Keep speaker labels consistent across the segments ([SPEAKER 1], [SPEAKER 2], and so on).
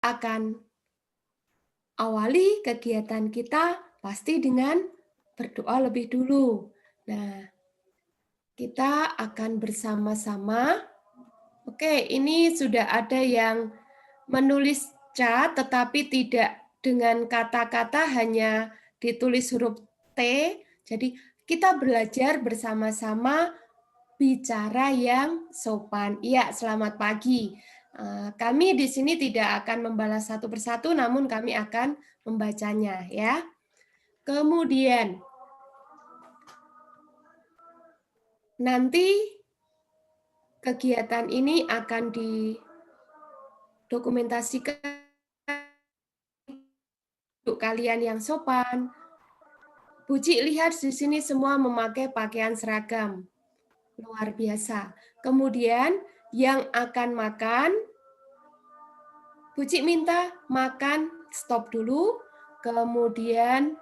[SPEAKER 1] akan awali kegiatan kita pasti dengan berdoa lebih dulu. Nah, kita akan bersama-sama. Oke, ini sudah ada yang menulis chat tetapi tidak dengan kata-kata, hanya ditulis huruf T. Jadi kita belajar bersama-sama bicara yang sopan. Iya, selamat pagi. Kami di sini tidak akan membalas satu persatu, namun kami akan membacanya ya. Kemudian nanti kegiatan ini akan didokumentasikan untuk kalian yang sopan. Bu Ci, lihat di sini semua memakai pakaian seragam. Luar biasa. Kemudian yang akan makan, Bu Ci minta makan stop dulu. Kemudian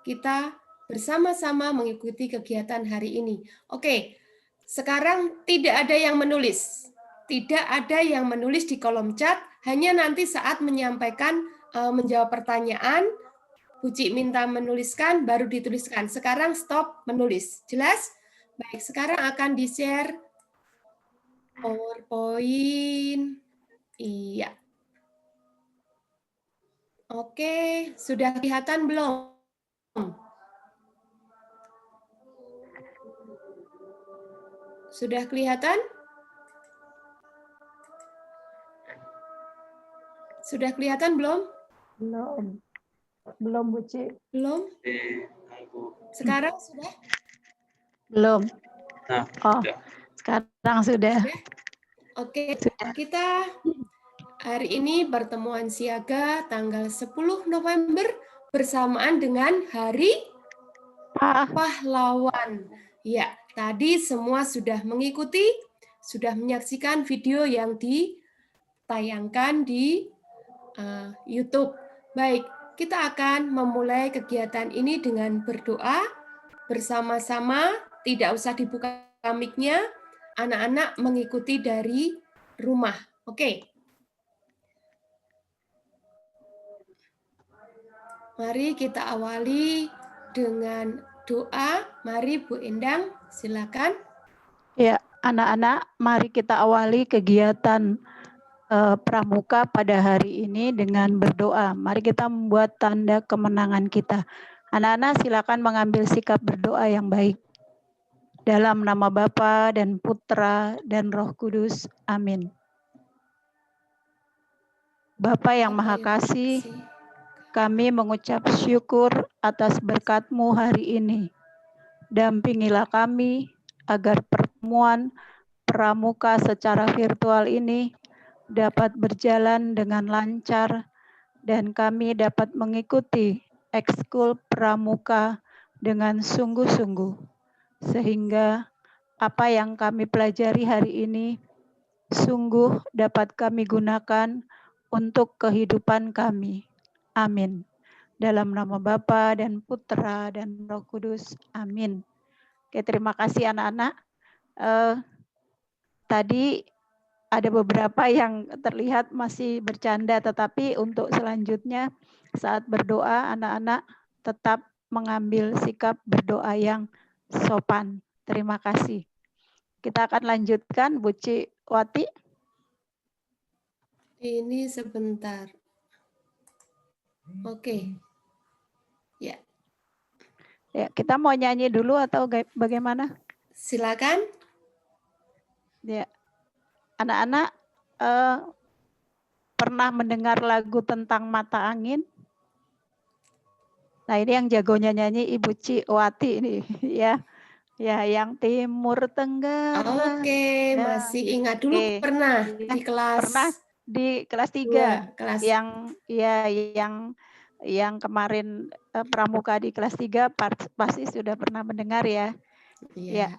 [SPEAKER 1] kita bersama-sama mengikuti kegiatan hari ini. Oke, sekarang tidak ada yang menulis. Tidak ada yang menulis di kolom chat, hanya nanti saat menyampaikan menjawab pertanyaan, Bu Ci minta menuliskan, baru dituliskan. Sekarang stop menulis. Jelas? Baik, sekarang akan di-share PowerPoint. Iya. Oke, sudah kelihatan belum? Sudah kelihatan? Sudah kelihatan belum?
[SPEAKER 2] Belum Bu Ci.
[SPEAKER 1] Belum? Sekarang sudah?
[SPEAKER 2] Belum. Oh, sekarang sudah.
[SPEAKER 1] Oke, kita hari ini pertemuan siaga tanggal 10 November bersamaan dengan Hari Pahlawan. Ya, tadi semua sudah mengikuti, sudah menyaksikan video yang ditayangkan di YouTube. Baik, kita akan memulai kegiatan ini dengan berdoa bersama-sama, tidak usah dibuka mic-nya, anak-anak mengikuti dari rumah. Oke. Mari kita awali dengan doa. Mari Bu Endang, silakan.
[SPEAKER 2] Ya, anak-anak, mari kita awali kegiatan pramuka pada hari ini dengan berdoa. Mari kita membuat tanda kemenangan kita. Anak-anak silakan mengambil sikap berdoa yang baik. Dalam nama Bapa dan Putra dan Roh Kudus. Amin. Bapa yang Maha Kasih, kami mengucap syukur atas berkat-Mu hari ini. Dampingilah kami agar pertemuan pramuka secara virtual ini dapat berjalan dengan lancar dan kami dapat mengikuti ekskul pramuka dengan sungguh-sungguh. Sehingga apa yang kami pelajari hari ini sungguh dapat kami gunakan untuk kehidupan kami. Amin. Dalam nama Bapa dan Putra dan Roh Kudus. Amin. Oke, terima kasih anak-anak. Tadi ada beberapa yang terlihat masih bercanda, tetapi untuk selanjutnya saat berdoa anak-anak tetap mengambil sikap berdoa yang sopan. Terima kasih. Kita akan lanjutkan, Bu Ciwati.
[SPEAKER 1] Ini sebentar. Oke. Ya.
[SPEAKER 2] Ya, kita mau nyanyi dulu atau bagaimana?
[SPEAKER 1] Silakan.
[SPEAKER 2] Ya. Anak-anak pernah mendengar lagu tentang mata angin? Nah, ini yang jagonya nyanyi Ibu Ciwati ini ya. Ya, yang timur tenggara.
[SPEAKER 1] Oke,
[SPEAKER 2] Ya.
[SPEAKER 1] masih ingat dulu pernah di kelas.
[SPEAKER 2] Pernah di kelas 3.
[SPEAKER 1] Kelas.
[SPEAKER 2] Yang kemarin pramuka di kelas 3 pasti sudah pernah mendengar ya.
[SPEAKER 1] Iya.
[SPEAKER 2] Ya.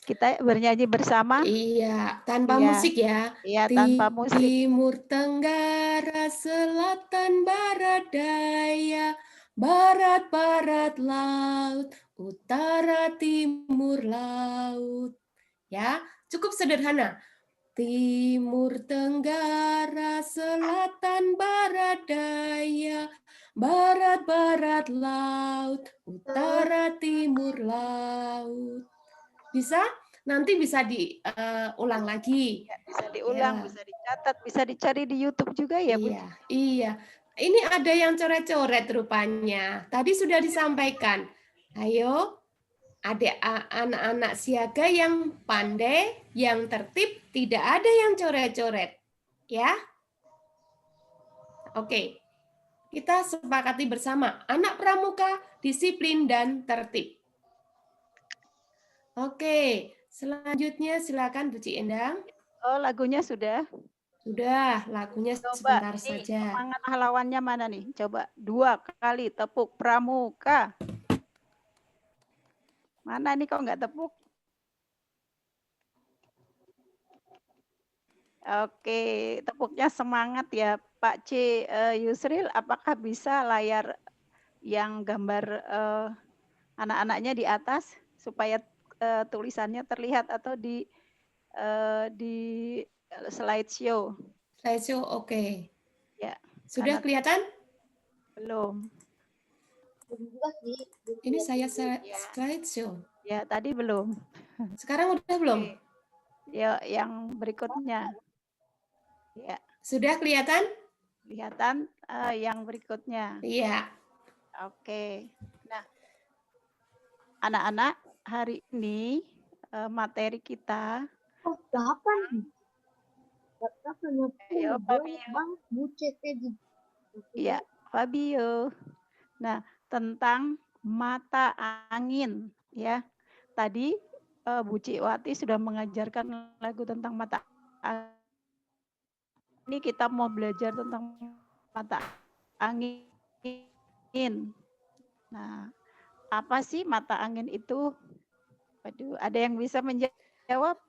[SPEAKER 2] Kita bernyanyi bersama.
[SPEAKER 1] Iya, tanpa musik ya.
[SPEAKER 2] Iya, tanpa musik.
[SPEAKER 1] Timur tenggara, selatan barat daya, barat barat laut, utara timur laut. Ya, cukup sederhana. Timur, tenggara, selatan, barat, daya, barat, barat, laut, utara, timur, laut. Bisa? Nanti bisa diulang lagi.
[SPEAKER 2] Ya, bisa diulang,
[SPEAKER 1] Ya,
[SPEAKER 2] bisa dicatat, bisa dicari di YouTube juga ya, Bu?
[SPEAKER 1] iya, iya. Ini ada yang coret-coret rupanya. Tadi sudah disampaikan. Ayo, anak-anak siaga yang pandai, yang tertib, tidak ada yang coret-coret. Ya, oke. Kita sepakati bersama, anak pramuka, disiplin, dan tertib. Oke, selanjutnya silakan Bu Ci Endang.
[SPEAKER 2] Oh, lagunya sudah.
[SPEAKER 1] Sudah, lagunya
[SPEAKER 2] Coba
[SPEAKER 1] sebentar
[SPEAKER 2] ini
[SPEAKER 1] saja.
[SPEAKER 2] semangat pahlawannya mana nih? Coba 2 kali tepuk pramuka. Mana nih kok nggak tepuk? Oke, tepuknya semangat ya Pak C. Yusril, apakah bisa layar yang gambar anak-anaknya di atas supaya tulisannya terlihat atau di slideshow?
[SPEAKER 1] Slideshow, oke.
[SPEAKER 2] Ya,
[SPEAKER 1] Sudah
[SPEAKER 2] karena
[SPEAKER 1] kelihatan?
[SPEAKER 2] belum.
[SPEAKER 1] Ini saya
[SPEAKER 2] Ya,
[SPEAKER 1] slideshow.
[SPEAKER 2] ya tadi belum.
[SPEAKER 1] Sekarang udah belum?
[SPEAKER 2] Oke. Ya, yang berikutnya. Ya,
[SPEAKER 1] Sudah kelihatan?
[SPEAKER 2] kelihatan yang berikutnya.
[SPEAKER 1] Iya.
[SPEAKER 2] Oke. Nah, anak-anak, hari ini materi kita.
[SPEAKER 3] Oh, 8.
[SPEAKER 2] Ayo,
[SPEAKER 3] Banyak
[SPEAKER 2] Fabio.
[SPEAKER 3] banget bucetnya di.
[SPEAKER 2] Iya, Fabio. Nah, tentang mata angin ya. Tadi Bu Ciwati sudah mengajarkan lagu tentang mata angin. Ini kita mau belajar tentang mata angin. Nah, apa sih mata angin itu? Waduh, ada yang bisa menjawab?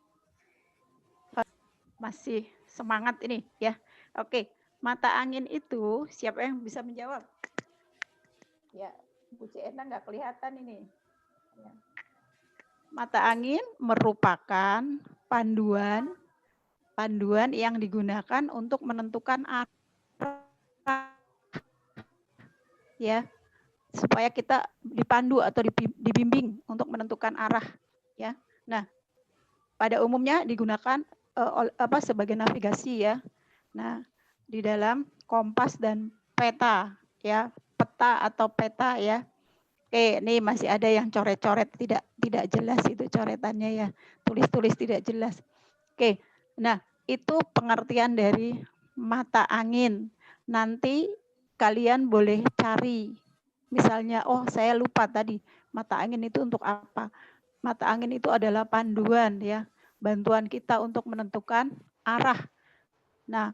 [SPEAKER 2] Masih semangat ini ya. Oke, mata angin itu siapa yang bisa menjawab? Ya, Bu Ciena nggak kelihatan ini. Ya. Mata angin merupakan panduan yang digunakan untuk menentukan arah ya, supaya kita dipandu atau dibimbing untuk menentukan arah ya. Nah, pada umumnya digunakan sebagai navigasi ya. Nah, di dalam kompas dan peta ya, peta atau peta ya. Oke, ini masih ada yang coret-coret tidak jelas itu coretannya ya. Tulis-tulis tidak jelas. Oke. Nah, itu pengertian dari mata angin. Nanti kalian boleh cari. Misalnya, oh saya lupa tadi mata angin itu untuk apa? Mata angin itu adalah panduan ya, bantuan kita untuk menentukan arah. Nah,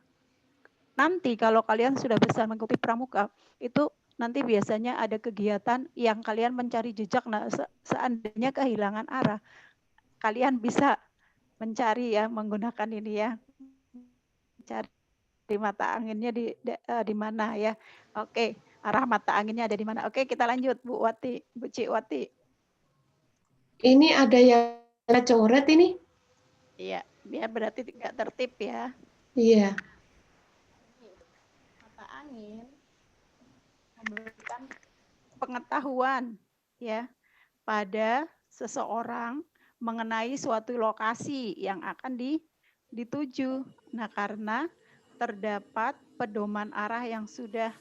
[SPEAKER 2] nanti kalau kalian sudah bisa mengikuti pramuka, itu nanti biasanya ada kegiatan yang kalian mencari jejak. Nah, seandainya kehilangan arah, kalian bisa mencari ya menggunakan ini ya. Cari mata anginnya di mana ya. Oke, arah mata anginnya ada di mana. Oke, kita lanjut Bu Wati, Bu Cik Wati.
[SPEAKER 1] Ini ada yang coret ini?
[SPEAKER 2] Iya, dia berarti tidak tertib ya.
[SPEAKER 1] Iya.
[SPEAKER 2] Mata angin memberikan pengetahuan ya pada seseorang mengenai suatu lokasi yang akan dituju. Nah, karena terdapat pedoman arah yang sudah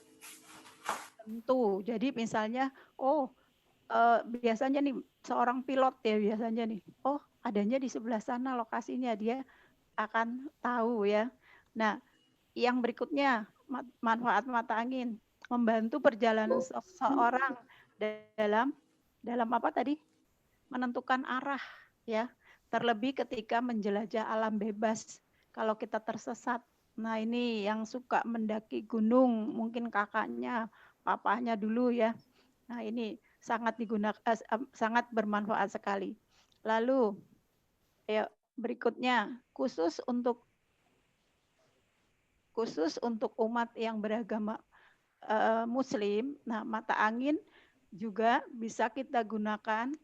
[SPEAKER 2] tentu. Jadi misalnya, biasanya nih seorang pilot ya biasanya nih, oh adanya di sebelah sana lokasinya, dia akan tahu ya. Nah, yang berikutnya manfaat mata angin membantu perjalanan seseorang dalam apa tadi? Menentukan arah ya. Terlebih ketika menjelajah alam bebas. Kalau kita tersesat, nah ini yang suka mendaki gunung, mungkin kakaknya, papahnya dulu ya. Nah, ini sangat sangat bermanfaat sekali. Lalu ya berikutnya khusus untuk umat yang beragama Muslim. Nah, mata angin juga bisa kita gunakan.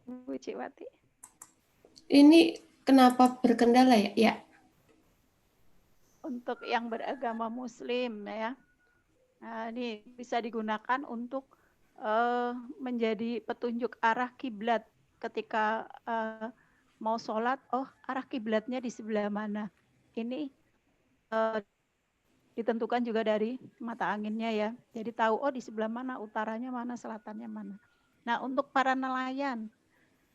[SPEAKER 2] Bu Ciwati.
[SPEAKER 1] Ini kenapa berkendala ya? Ya.
[SPEAKER 2] Untuk yang beragama Muslim ya, nah, ini bisa digunakan untuk menjadi petunjuk arah kiblat ketika mau sholat. Oh, arah kiblatnya di sebelah mana? Ini ditentukan juga dari mata anginnya ya. Jadi tahu oh di sebelah mana, utaranya mana, selatannya mana. Nah, untuk para nelayan,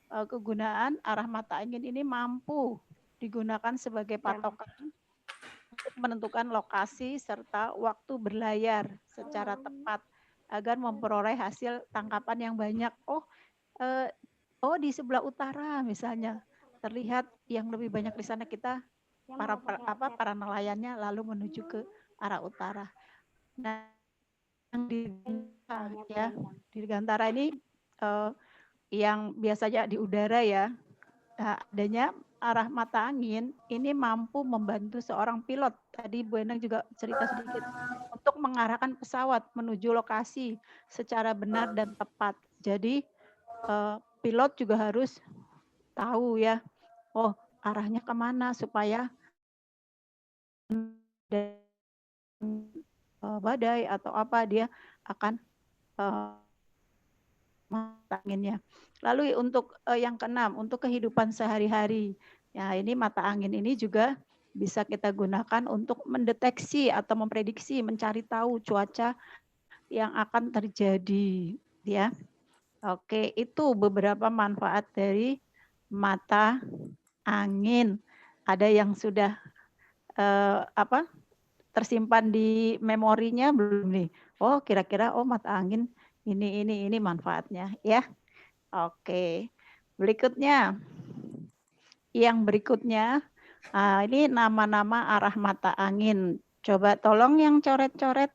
[SPEAKER 2] kegunaan arah mata angin ini mampu digunakan sebagai patokan untuk menentukan lokasi serta waktu berlayar secara tepat agar memperoleh hasil tangkapan yang banyak. Eh, di sebelah utara misalnya terlihat yang lebih banyak di sana, kita para nelayannya lalu menuju ke arah utara. Nah, yang di Gantara ini yang biasanya di udara ya. Nah, adanya arah mata angin ini mampu membantu seorang pilot. Tadi Bu Endang juga cerita sedikit untuk mengarahkan pesawat menuju lokasi secara benar dan tepat. Jadi pilot juga harus tahu ya, oh arahnya kemana supaya badai atau apa dia akan mata anginnya. Lalu untuk yang keenam, untuk kehidupan sehari-hari. Ya, ini mata angin ini juga bisa kita gunakan untuk mendeteksi atau memprediksi, mencari tahu cuaca yang akan terjadi, ya. Oke, itu beberapa manfaat dari mata angin. Ada yang sudah tersimpan di memorinya belum nih? Oh, kira-kira mata angin ini manfaatnya, ya. Oke, berikutnya. Yang berikutnya, ini nama-nama arah mata angin. Coba tolong yang coret-coret.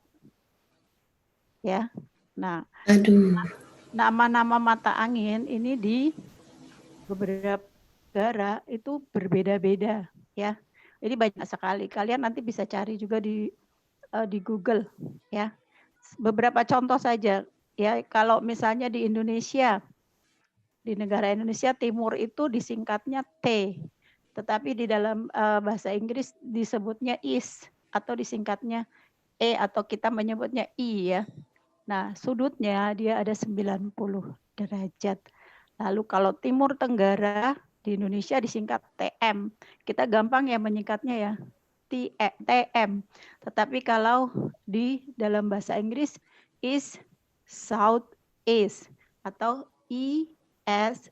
[SPEAKER 2] Ya, nah,
[SPEAKER 1] Aduh.
[SPEAKER 2] nama-nama mata angin ini di beberapa negara itu berbeda-beda, ya. Jadi banyak sekali. Kalian nanti bisa cari juga di Google, ya. Beberapa contoh saja, ya. Kalau misalnya di Indonesia, di negara Indonesia Timur itu disingkatnya T, tetapi di dalam bahasa Inggris disebutnya is atau disingkatnya E atau kita menyebutnya I ya. Nah, sudutnya dia ada 90 derajat. Lalu kalau Timur Tenggara di Indonesia disingkat TM. Kita gampang ya menyingkatnya ya. TM. Tetapi kalau di dalam bahasa Inggris is, south east atau ESE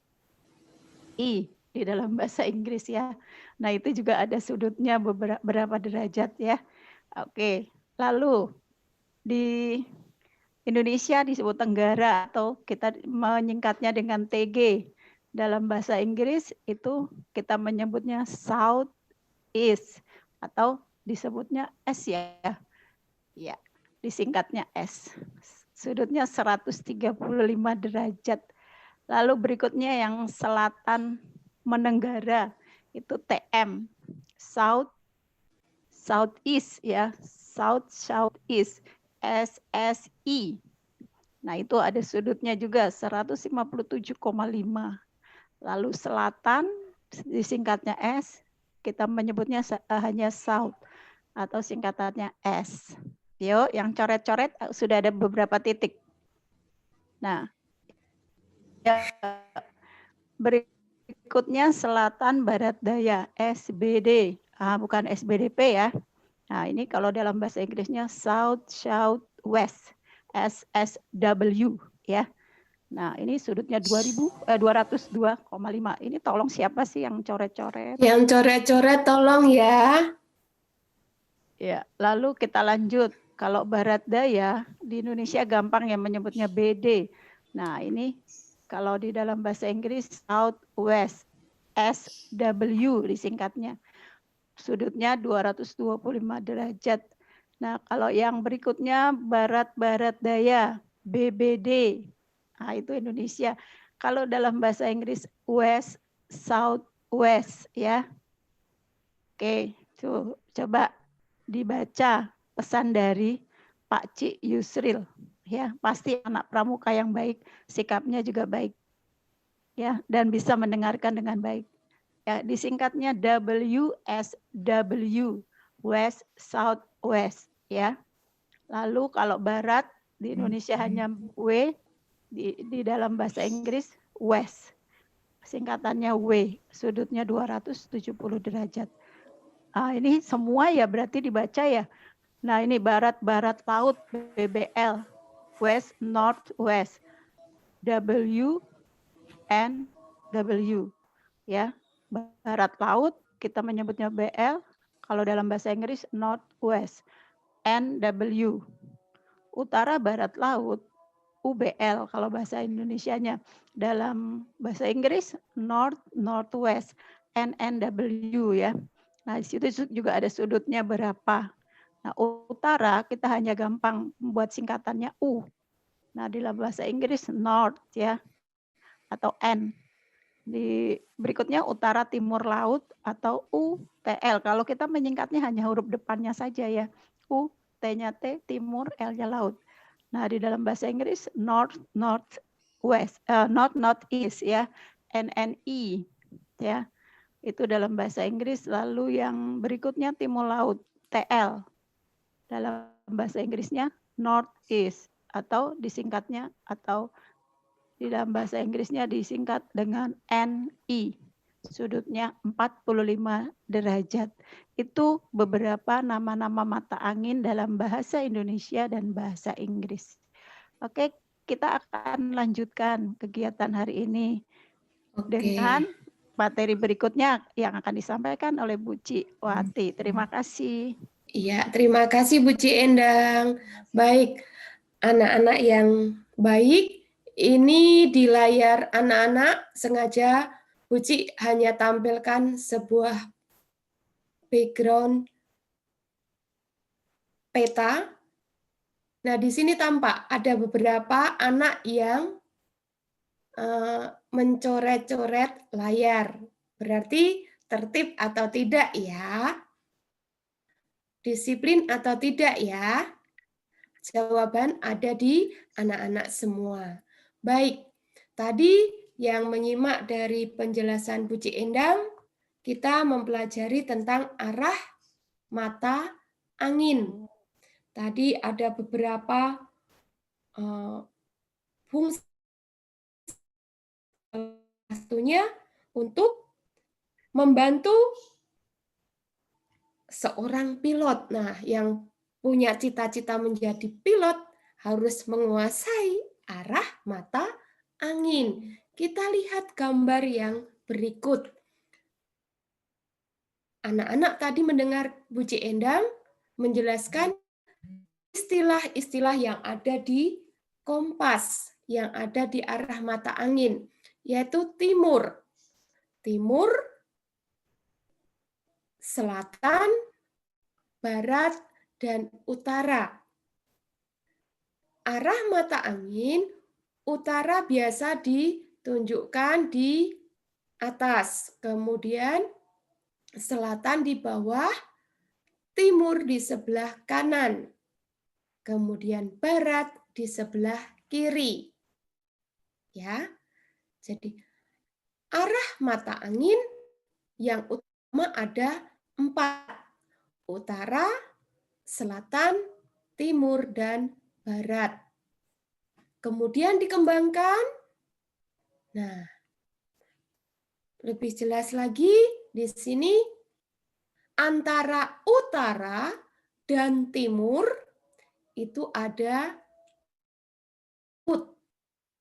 [SPEAKER 2] di dalam bahasa Inggris ya. Nah, itu juga ada sudutnya beberapa derajat ya. Oke. Lalu di Indonesia disebut Tenggara atau kita menyingkatnya dengan TG. Dalam bahasa Inggris itu kita menyebutnya South East atau disebutnya S ya. Ya, disingkatnya S. Sudutnya 135 derajat. Lalu berikutnya yang selatan menenggara itu TM. Southeast ya. Southeast. SSI. Nah, itu ada sudutnya juga 157,5. Lalu selatan disingkatnya S, kita menyebutnya hanya South atau singkatannya S. Yuk, yang coret-coret sudah ada beberapa titik. Nah, berikutnya selatan barat daya, SBD. Bukan SBDP ya. Nah, ini kalau dalam bahasa Inggrisnya South West, SSW ya. Nah, ini sudutnya 202,5. Ini tolong siapa sih yang coret-coret?
[SPEAKER 1] Yang coret-coret tolong ya.
[SPEAKER 2] Ya, lalu kita lanjut. Kalau barat daya di Indonesia gampang ya menyebutnya BD. Nah, ini kalau di dalam bahasa Inggris South West, SW disingkatnya. Sudutnya 225 derajat. Nah, kalau yang berikutnya barat-barat daya, BBD. Nah, itu Indonesia. Kalau dalam bahasa Inggris West, South West ya. Oke, tuh coba dibaca pesan dari Pak Cik Yusril ya. Pasti anak pramuka yang baik, sikapnya juga baik. Ya, dan bisa mendengarkan dengan baik. ya, disingkatnya WSW, West South West ya. Lalu kalau barat di Indonesia hanya W, di dalam bahasa Inggris West. Singkatannya W, sudutnya 270 derajat. Ini semua ya berarti dibaca ya. Nah, ini barat-barat laut BBL, West North West, W N W ya. Barat laut kita menyebutnya BL, kalau dalam bahasa Inggris North West, NW. Utara barat laut UBL kalau bahasa Indonesianya. Dalam bahasa Inggris North Northwest, NNW ya. Nah, di situ juga ada sudutnya berapa. Nah, utara kita hanya gampang membuat singkatannya U. Nah, di dalam bahasa Inggris North ya, atau N. Di berikutnya utara timur laut atau UTL. Kalau kita menyingkatnya hanya huruf depannya saja ya. U, T-nya T, timur, L-nya laut. Nah, di dalam bahasa Inggris North North West, North North East ya, NNE ya. Itu dalam bahasa Inggris. Lalu yang berikutnya timur laut, TL. Dalam bahasa Inggrisnya North East atau disingkatnya atau di dalam bahasa Inggrisnya disingkat dengan NE. Sudutnya 45 derajat. Itu beberapa nama-nama mata angin dalam bahasa Indonesia dan bahasa Inggris. Oke, kita akan lanjutkan kegiatan hari ini dengan materi berikutnya yang akan disampaikan oleh Bu Ciwati. Terima kasih.
[SPEAKER 1] Iya, terima kasih Bu Ci Endang. Baik, anak-anak yang baik, ini di layar anak-anak sengaja Bu Ci hanya tampilkan sebuah background peta. Nah, di sini tampak ada beberapa anak yang mencoret-coret layar. Berarti tertib atau tidak ya? Disiplin atau tidak ya? Jawaban ada di anak-anak semua. Baik, tadi yang menyimak dari penjelasan Bu Ci Endang, kita mempelajari tentang arah mata angin. Tadi ada beberapa fungsi, satunya untuk membantu seorang pilot. Nah, yang punya cita-cita menjadi pilot harus menguasai arah mata angin. Kita lihat gambar yang berikut. Anak-anak tadi mendengar Bu Ci Endang menjelaskan istilah-istilah yang ada di kompas, yang ada di arah mata angin, yaitu timur. Timur, selatan, barat, dan utara. Arah mata angin, utara biasa ditunjukkan di atas, kemudian selatan di bawah, timur di sebelah kanan, kemudian barat di sebelah kiri. Ya, jadi arah mata angin yang utama ada 4. Utara, selatan, timur, dan barat. Kemudian dikembangkan. Nah, lebih jelas lagi di sini antara utara dan timur itu ada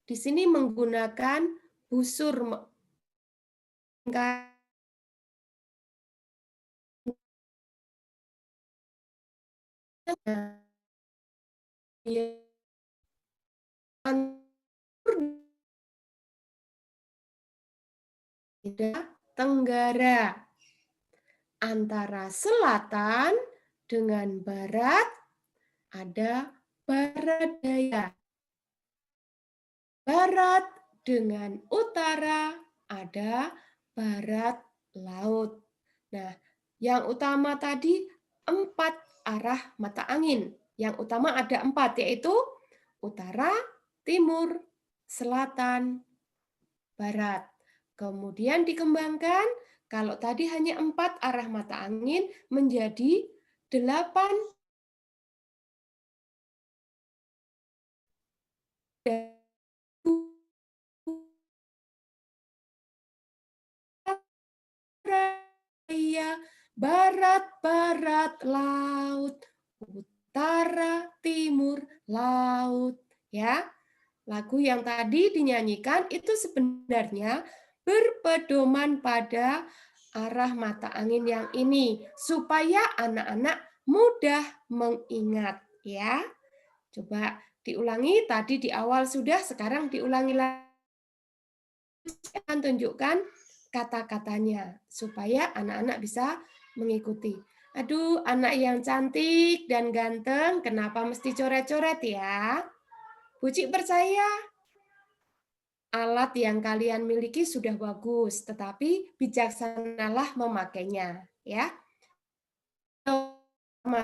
[SPEAKER 1] di sini menggunakan busur Tenggara. Antara selatan dengan barat ada barat daya. Barat dengan utara ada barat laut. Nah, yang utama tadi 4 arah mata angin. Yang utama ada 4, yaitu utara, timur, selatan, barat. Kemudian dikembangkan Kalau tadi hanya 4 arah mata angin menjadi 8 raya, barat, barat, laut, utara, timur, laut. Ya, lagu yang tadi dinyanyikan itu sebenarnya berpedoman pada arah mata angin yang ini supaya anak-anak mudah mengingat ya. Coba diulangi tadi di awal sudah, sekarang diulangi lagi. Saya akan tunjukkan kata-katanya supaya anak-anak bisa mengikuti. Aduh, anak yang cantik dan ganteng, kenapa mesti coret-coret ya? Buci percaya alat yang kalian miliki sudah bagus, tetapi bijaksanalah memakainya, ya.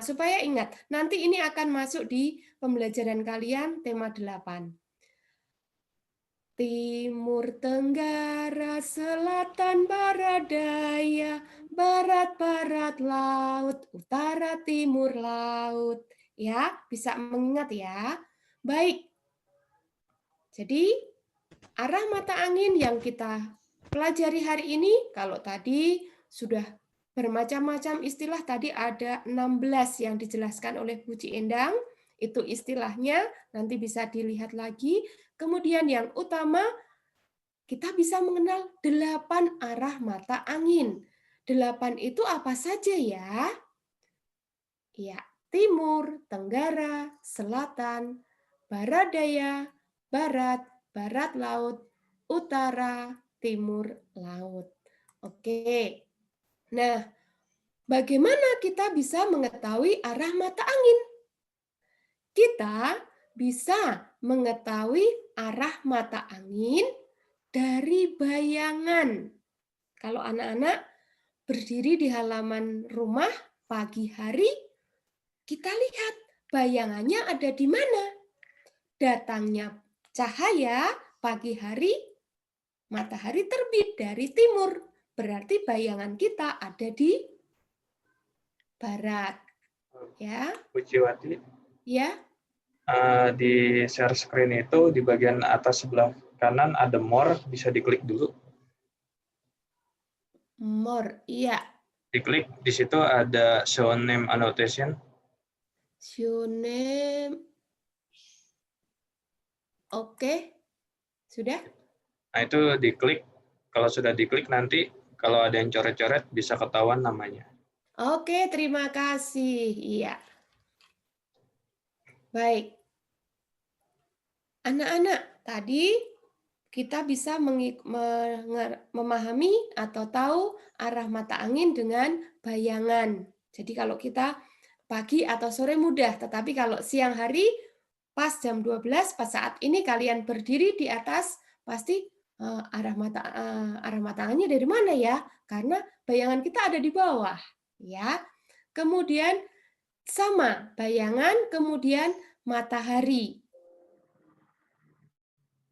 [SPEAKER 1] Supaya ingat, nanti ini akan masuk di pembelajaran kalian tema 8. Timur, tenggara, selatan, barat, daya, barat, barat, laut, utara, timur, laut. Ya, bisa mengingat ya. Baik. Jadi, arah mata angin yang kita pelajari hari ini, kalau tadi sudah bermacam-macam istilah, tadi ada 16 yang dijelaskan oleh Bu Ci Endang, itu istilahnya, nanti bisa dilihat lagi. Kemudian yang utama, kita bisa mengenal 8 arah mata angin. 8 itu apa saja ya? Ya, timur, tenggara, selatan, barat daya, barat, barat laut, utara, timur laut. Oke. Nah, bagaimana kita bisa mengetahui arah mata angin? Kita bisa mengetahui arah mata angin dari bayangan. Kalau anak-anak berdiri di halaman rumah pagi hari, kita lihat bayangannya ada di mana. Datangnya cahaya pagi hari, matahari terbit dari timur. Berarti bayangan kita ada di barat. Ya.
[SPEAKER 4] Bu Ciwati,
[SPEAKER 1] Ya.
[SPEAKER 4] di share screen itu di bagian atas sebelah kanan ada more, bisa diklik dulu.
[SPEAKER 1] More, iya.
[SPEAKER 4] Diklik, di situ ada show name annotation.
[SPEAKER 1] Show name. Oke. Sudah?
[SPEAKER 4] Nah, itu diklik. Kalau sudah diklik nanti kalau ada yang coret-coret bisa ketahuan namanya.
[SPEAKER 1] Oke, terima kasih. Iya. Baik. Anak-anak, tadi kita bisa memahami atau tahu arah mata angin dengan bayangan. Jadi kalau kita pagi atau sore mudah, tetapi kalau siang hari pas jam 12, pas saat ini kalian berdiri di atas, pasti arah mata anginnya dari mana ya? Karena bayangan kita ada di bawah, ya. Kemudian sama bayangan, kemudian matahari.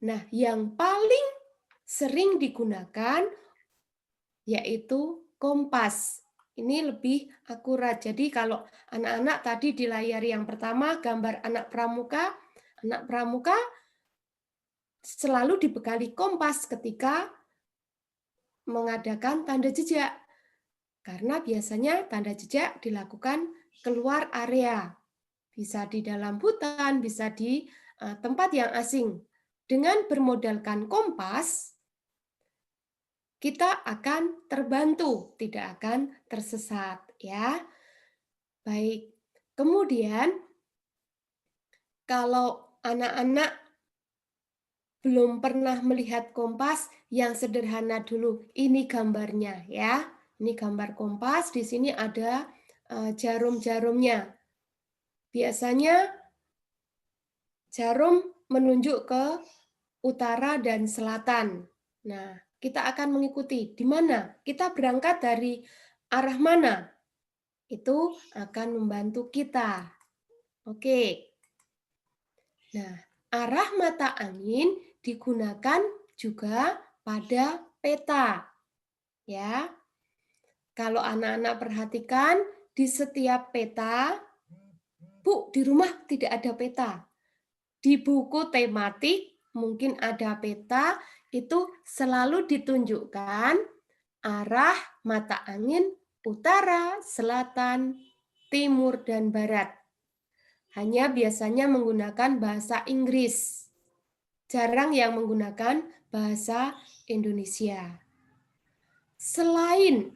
[SPEAKER 1] Nah, yang paling sering digunakan yaitu kompas. Ini lebih akurat. Jadi kalau anak-anak tadi di layar yang pertama gambar anak pramuka selalu dibekali kompas ketika mengadakan tanda jejak. Karena biasanya tanda jejak dilakukan keluar area. Bisa di dalam hutan, bisa di tempat yang asing. Dengan bermodalkan kompas, kita akan terbantu, tidak akan tersesat, ya. Baik. Kemudian kalau anak-anak belum pernah melihat kompas, yang sederhana dulu. Ini gambarnya, ya. Ini gambar kompas, di sini ada jarum-jarumnya. Biasanya jarum menunjuk ke utara dan selatan. Nah, kita akan mengikuti di mana kita berangkat dari arah mana. Itu akan membantu kita. Oke. Nah, arah mata angin digunakan juga pada peta. Ya. Kalau anak-anak perhatikan di setiap peta, Bu, di rumah tidak ada peta. Di buku tematik mungkin ada peta, itu selalu ditunjukkan arah mata angin utara, selatan, timur, dan barat. Hanya biasanya menggunakan bahasa Inggris. Jarang yang menggunakan bahasa Indonesia. Selain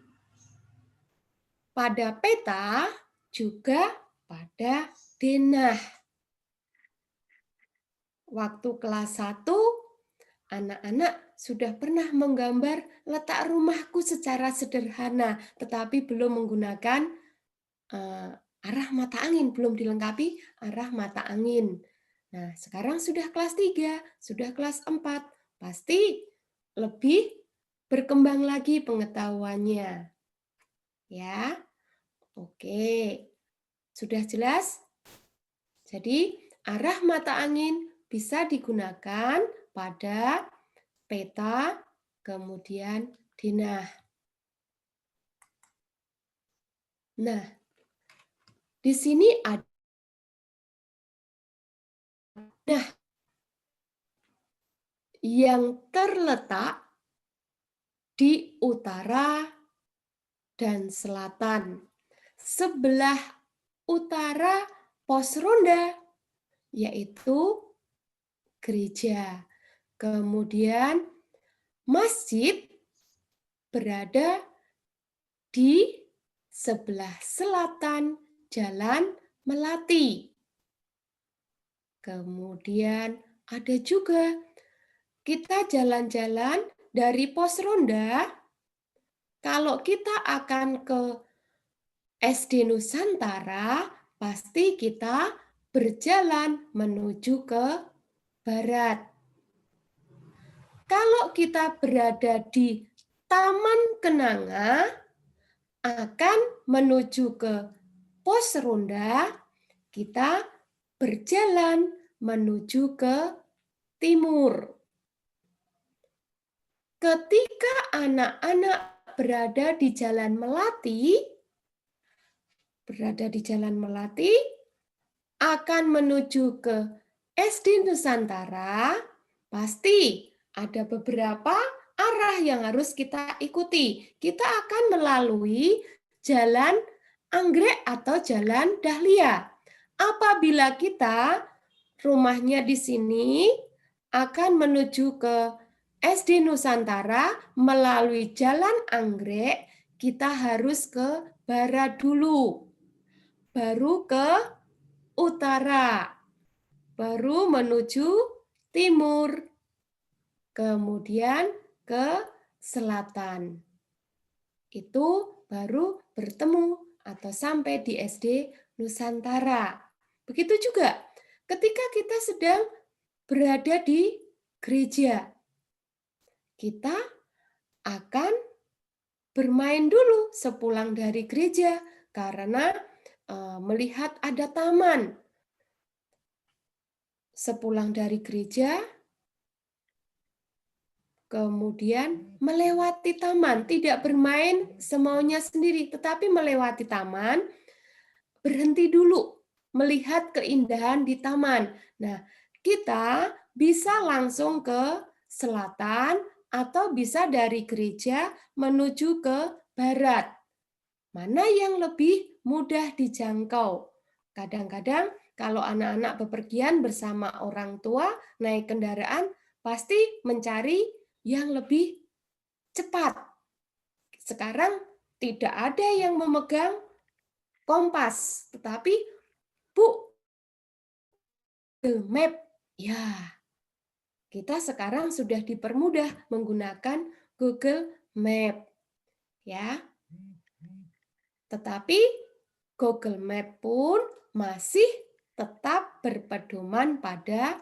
[SPEAKER 1] pada peta, juga pada denah. Waktu kelas 1, anak-anak sudah pernah menggambar letak rumahku secara sederhana, tetapi belum menggunakan arah mata angin, belum dilengkapi arah mata angin. Nah, sekarang sudah kelas 3, sudah kelas 4, pasti lebih berkembang lagi pengetahuannya. Ya, oke. Sudah jelas? Jadi, arah mata angin bisa digunakan pada peta, kemudian denah. Nah, di sini ada yang terletak di utara dan selatan. Sebelah utara pos ronda, yaitu gereja. Kemudian masjid berada di sebelah selatan Jalan Melati. Kemudian ada juga kita jalan-jalan dari pos ronda. Kalau kita akan ke SD Nusantara, pasti kita berjalan menuju ke barat. Kalau kita berada di Taman Kenanga, akan menuju ke pos ronda, kita berjalan menuju ke timur. Ketika anak-anak berada di Jalan Melati, akan menuju ke SD Nusantara, pasti ada beberapa arah yang harus kita ikuti. Kita akan melalui Jalan Anggrek atau Jalan Dahlia. Apabila kita rumahnya di sini akan menuju ke SD Nusantara melalui Jalan Anggrek, kita harus ke barat dulu, baru ke utara, baru menuju timur, kemudian ke selatan. Itu baru bertemu atau sampai di SD Nusantara. Begitu juga ketika kita sedang berada di gereja, kita akan bermain dulu sepulang dari gereja karena melihat ada taman. Sepulang dari gereja, kemudian melewati taman, tidak bermain semaunya sendiri, tetapi melewati taman, berhenti dulu melihat keindahan di taman. Nah, kita bisa langsung ke selatan atau bisa dari gereja menuju ke barat. Mana yang lebih mudah dijangkau? Kadang-kadang kalau anak-anak bepergian bersama orang tua naik kendaraan, pasti mencari yang lebih cepat. Sekarang tidak ada yang memegang kompas, tetapi Bu, Google Map, ya kita sekarang sudah dipermudah menggunakan Google Map, ya. Tetapi Google Map pun masih tetap berpedoman pada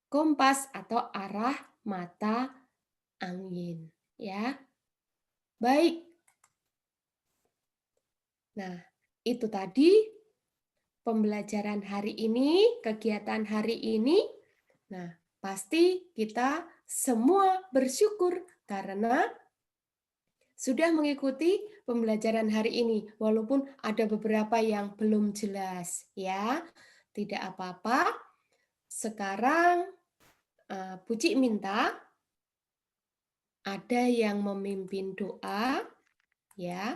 [SPEAKER 1] kompas atau arah mata angin, ya. Baik. Nah, itu tadi pembelajaran hari ini, kegiatan hari ini. Nah, pasti kita semua bersyukur karena sudah mengikuti pembelajaran hari ini, walaupun ada beberapa yang belum jelas ya. Tidak apa-apa. Sekarang Puji minta ada yang memimpin doa ya.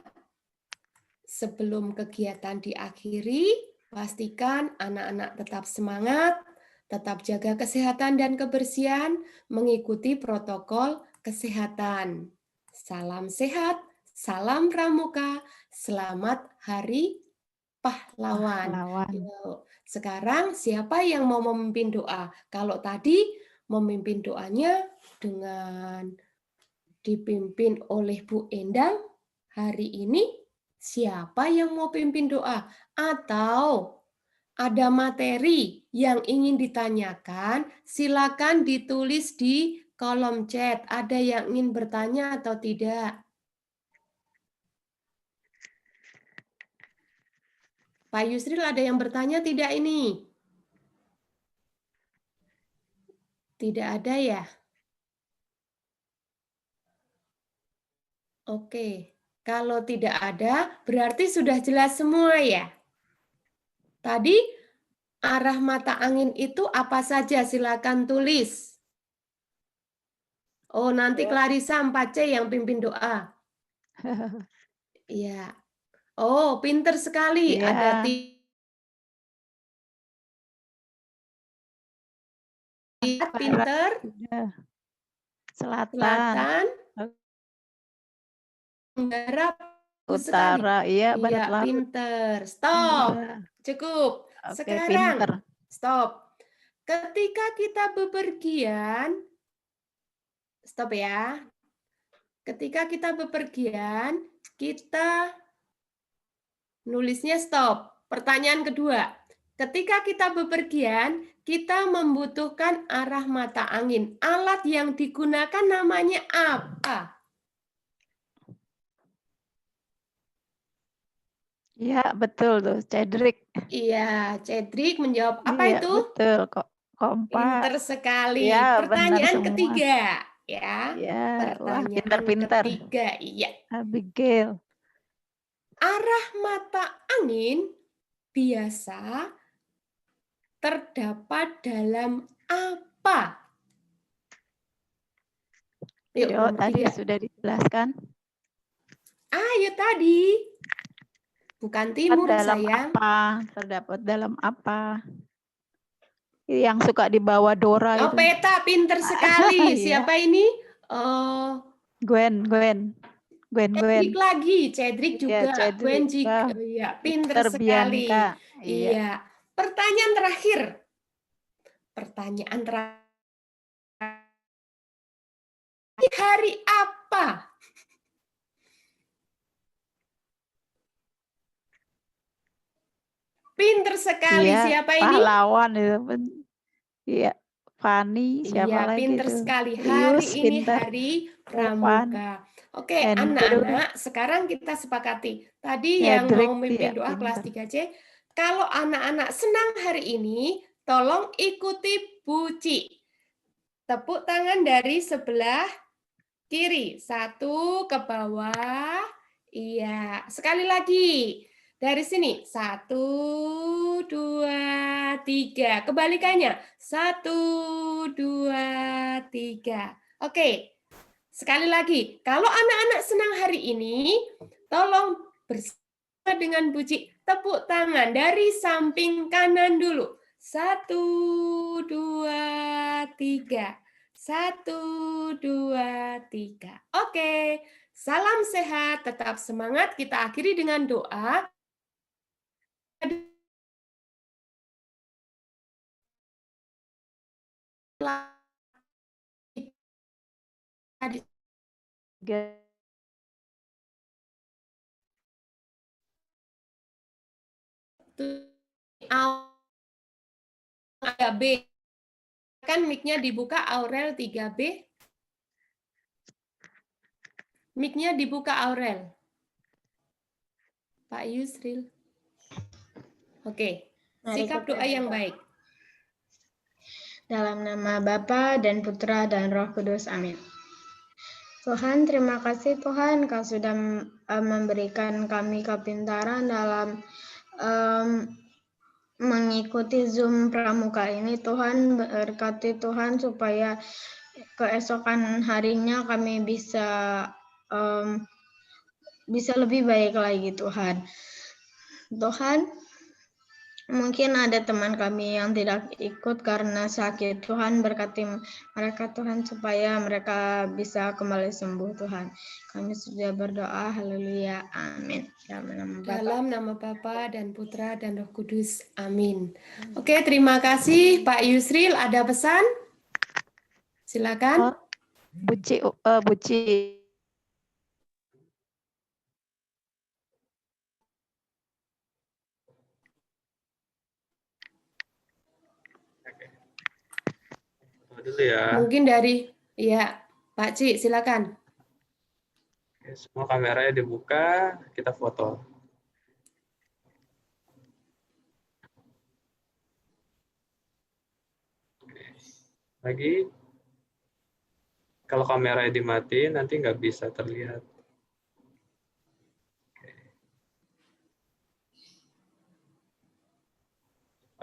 [SPEAKER 1] Sebelum kegiatan diakhiri, pastikan anak-anak tetap semangat, tetap jaga kesehatan dan kebersihan, mengikuti protokol kesehatan. Salam sehat, salam pramuka, selamat Hari Pahlawan. Yuk, sekarang siapa yang mau memimpin doa? Kalau tadi memimpin doanya dengan dipimpin oleh Bu Endang, hari ini siapa yang mau pimpin doa? Atau ada materi yang ingin ditanyakan, silakan ditulis di kolom chat. Ada yang ingin bertanya atau tidak? Pak Yusril, ada yang bertanya tidak ini? Tidak ada ya? Oke, kalau tidak ada, berarti sudah jelas semua ya? Tadi arah mata angin itu apa saja? Silakan tulis. Oh, nanti Clarissa 4C yang pimpin doa. Iya. Oh, pinter sekali.
[SPEAKER 2] Iya.
[SPEAKER 1] Ada pinter. Selatan. Tenggara.
[SPEAKER 2] Utara. Iya, barat laut.
[SPEAKER 1] Pinter. Stop. Cukup.
[SPEAKER 2] Oke,
[SPEAKER 1] Sekarang.
[SPEAKER 2] pinter.
[SPEAKER 1] Stop. Ketika kita bepergian, stop ya. Ketika kita bepergian, kita nulisnya stop. Pertanyaan kedua, ketika kita bepergian, kita membutuhkan arah mata angin. Alat yang digunakan namanya apa?
[SPEAKER 2] Iya, betul tuh, Cedric.
[SPEAKER 1] Iya, Cedric menjawab apa
[SPEAKER 2] Iya,
[SPEAKER 1] itu?
[SPEAKER 2] betul kok. Kompas.
[SPEAKER 1] Pinter sekali.
[SPEAKER 2] Ya,
[SPEAKER 1] Pertanyaan
[SPEAKER 2] benar
[SPEAKER 1] ketiga, ya.
[SPEAKER 2] Ya, wah,
[SPEAKER 1] Pertanyaan
[SPEAKER 2] pintar-pintar.
[SPEAKER 1] ketiga, iya.
[SPEAKER 2] Abigail.
[SPEAKER 1] Arah mata angin biasa terdapat dalam apa? Yuk, nomor
[SPEAKER 2] tadi
[SPEAKER 1] 3.
[SPEAKER 2] sudah dijelaskan.
[SPEAKER 1] Ayo tadi. Bukan timur,
[SPEAKER 2] dalam
[SPEAKER 1] sayang.
[SPEAKER 2] apa? Terdapat dalam apa? Yang suka dibawa Dora
[SPEAKER 1] Oh,
[SPEAKER 2] itu.
[SPEAKER 1] peta, pinter sekali. Siapa ini?
[SPEAKER 2] Gwen.
[SPEAKER 1] Cedric lagi. Cedric juga.
[SPEAKER 2] Cedric.
[SPEAKER 1] Gwen juga. Iya, pinter sekali. Iya. Pertanyaan terakhir. Hari apa? Pinter sekali. Siapa ini?
[SPEAKER 2] Pahlawan itu. Iya. Fani, siapa lagi
[SPEAKER 1] pinter
[SPEAKER 2] itu?
[SPEAKER 1] sekali. Hari ini
[SPEAKER 2] pinter.
[SPEAKER 1] Hari Pramuka. Oke, anak-anak, sekarang kita sepakati. Tadi yang mau memimpin doa kelas 3C, kalau anak-anak senang hari ini, tolong ikuti Buci. Tepuk tangan dari sebelah kiri. 1 ke bawah. Iya, sekali lagi. Dari sini. 1, 2, 3. Kebalikannya. 1, 2, 3. Oke. Sekali lagi. Kalau anak-anak senang hari ini, tolong bersama dengan Buci. Tepuk tangan dari samping kanan dulu. 1, 2, 3. 1, 2, 3. Oke. Salam sehat, tetap semangat. Kita akhiri dengan doa. B. Kan mic-nya dibuka Aurel 3B. Mic-nya dibuka Aurel. Pak Yusril. Oke. Sikap doa yang baik.
[SPEAKER 3] Dalam nama Bapa dan Putra dan Roh Kudus. Amin. Tuhan, terima kasih Tuhan, Kau sudah memberikan kami kepintaran dalam mengikuti Zoom Pramuka ini. Tuhan, berkati Tuhan supaya keesokan harinya kami bisa lebih baik lagi Tuhan. Tuhan, mungkin ada teman kami yang tidak ikut karena sakit. Tuhan, berkati mereka Tuhan supaya mereka bisa kembali sembuh Tuhan. Kami sudah berdoa, haleluya, amin.
[SPEAKER 1] Dalam nama Bapa dan Putra dan Roh Kudus, amin. Oke, terima kasih Pak Yusril. Ada pesan? Silakan.
[SPEAKER 2] Buci.
[SPEAKER 4] Dulu ya.
[SPEAKER 1] Mungkin dari Pak Ci, silakan.
[SPEAKER 4] Oke, semua kameranya dibuka, kita foto. Oke. Lagi, kalau kameranya dimatiin nanti nggak bisa terlihat.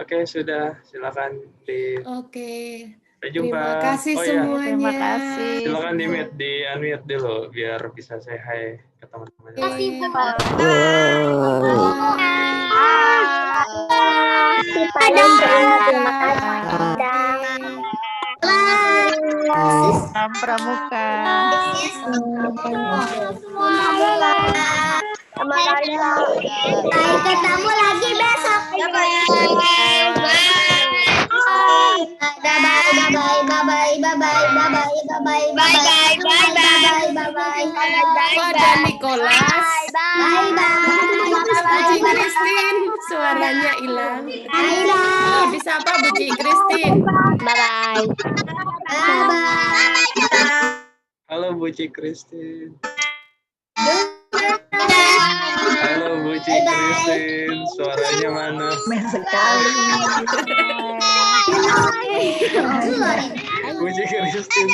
[SPEAKER 4] Oke, sudah. Silakan di.
[SPEAKER 1] Oke.
[SPEAKER 4] Sampai jumpa.
[SPEAKER 1] Terima kasih semuanya.
[SPEAKER 2] Terima kasih.
[SPEAKER 4] Silakan di-unmute dulu biar bisa say hi ke teman-teman.
[SPEAKER 1] Terima kasih,
[SPEAKER 2] Salam Pramuka.
[SPEAKER 3] Ketemu lagi besok.
[SPEAKER 1] Pada Nicholas. Buci Christine, suaranya hilang. Bisa apa Buci Christine?
[SPEAKER 3] Bye.
[SPEAKER 4] Halo Buci Christine. Halo Buci Christine, suaranya mana?
[SPEAKER 2] Sekali.
[SPEAKER 4] Buci Christine.